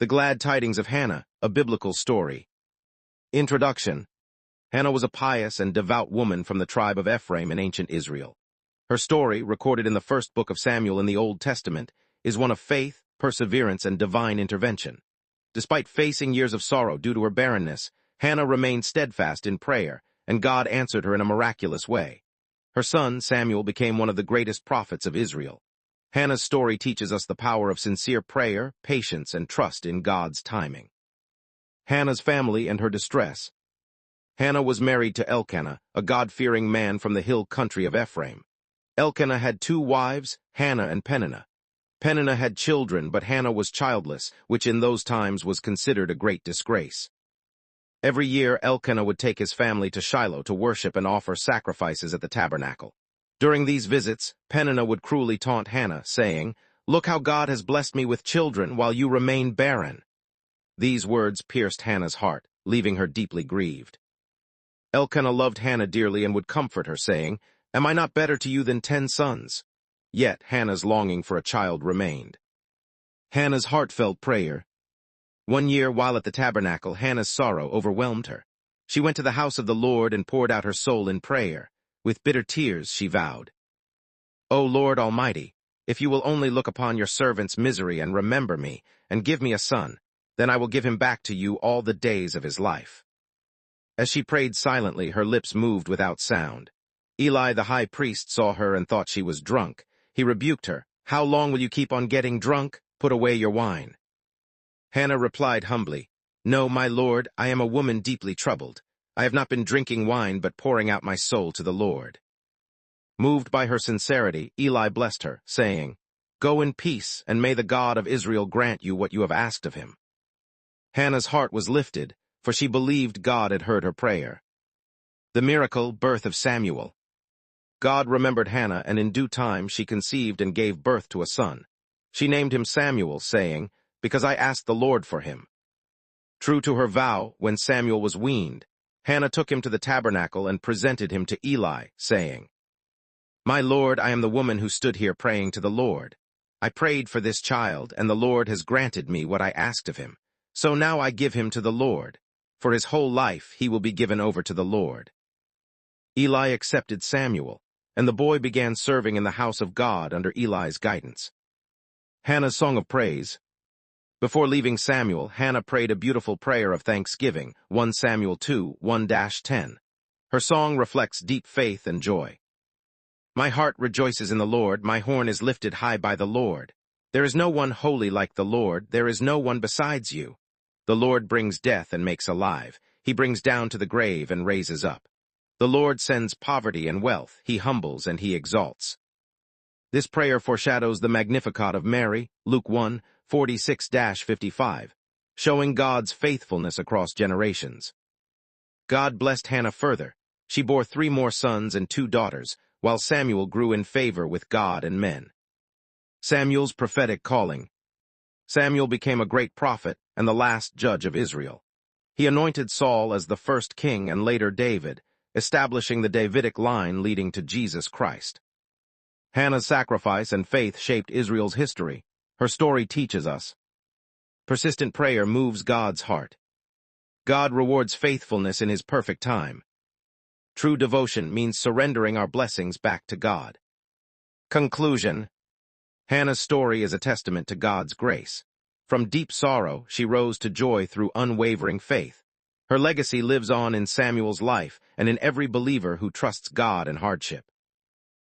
The Glad Tidings of Hannah, a biblical story. Introduction. Hannah was a pious and devout woman from the tribe of Ephraim in ancient Israel. Her story, recorded in the first book of Samuel in the Old Testament, is one of faith, perseverance, and divine intervention. Despite facing years of sorrow due to her barrenness, Hannah remained steadfast in prayer, and God answered her in a miraculous way. Her son, Samuel, became one of the greatest prophets of Israel. Hannah's story teaches us the power of sincere prayer, patience, and trust in God's timing. Hannah's family and her distress. Hannah was married to Elkanah, a God-fearing man from the hill country of Ephraim. Elkanah had 2 wives, Hannah and Peninnah. Peninnah had children, but Hannah was childless, which in those times was considered a great disgrace. Every year, Elkanah would take his family to Shiloh to worship and offer sacrifices at the tabernacle. During these visits, Peninnah would cruelly taunt Hannah, saying, "Look how God has blessed me with children while you remain barren." These words pierced Hannah's heart, leaving her deeply grieved. Elkanah loved Hannah dearly and would comfort her, saying, "Am I not better to you than 10 sons?" Yet Hannah's longing for a child remained. Hannah's heartfelt prayer. One year, while at the tabernacle, Hannah's sorrow overwhelmed her. She went to the house of the Lord and poured out her soul in prayer. With bitter tears, she vowed, "O Lord Almighty, if you will only look upon your servant's misery and remember me, and give me a son, then I will give him back to you all the days of his life." As she prayed silently, her lips moved without sound. Eli the high priest saw her and thought she was drunk. He rebuked her, "How long will you keep on getting drunk? Put away your wine." Hannah replied humbly, "No, my lord, I am a woman deeply troubled. I have not been drinking wine, but pouring out my soul to the Lord." Moved by her sincerity, Eli blessed her, saying, "Go in peace, and may the God of Israel grant you what you have asked of him." Hannah's heart was lifted, for she believed God had heard her prayer. The miracle, birth of Samuel. God remembered Hannah, and in due time she conceived and gave birth to a son. She named him Samuel, saying, "Because I asked the Lord for him." True to her vow, when Samuel was weaned, Hannah took him to the tabernacle and presented him to Eli, saying, "My Lord, I am the woman who stood here praying to the Lord. I prayed for this child, and the Lord has granted me what I asked of him. So now I give him to the Lord. For his whole life he will be given over to the Lord." Eli accepted Samuel, and the boy began serving in the house of God under Eli's guidance. Hannah's song of praise. Before leaving Samuel, Hannah prayed a beautiful prayer of thanksgiving, 1 Samuel 2, 1-10. Her song reflects deep faith and joy. "My heart rejoices in the Lord, my horn is lifted high by the Lord. There is no one holy like the Lord, there is no one besides you. The Lord brings death and makes alive. He brings down to the grave and raises up. The Lord sends poverty and wealth. He humbles and he exalts." This prayer foreshadows the Magnificat of Mary, Luke 1, 46-55, showing God's faithfulness across generations. God blessed Hannah further. She bore 3 more sons and 2 daughters, while Samuel grew in favor with God and men. Samuel's prophetic calling. Samuel became a great prophet and the last judge of Israel. He anointed Saul as the first king and later David, establishing the Davidic line leading to Jesus Christ. Hannah's sacrifice and faith shaped Israel's history. Her story teaches us. Persistent prayer moves God's heart. God rewards faithfulness in his perfect time. True devotion means surrendering our blessings back to God. Conclusion. Hannah's story is a testament to God's grace. From deep sorrow, she rose to joy through unwavering faith. Her legacy lives on in Samuel's life and in every believer who trusts God in hardship.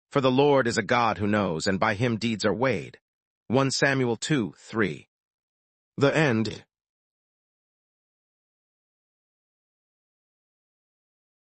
For the Lord is a God who knows, and by him deeds are weighed. 1 Samuel 2, 3. The end.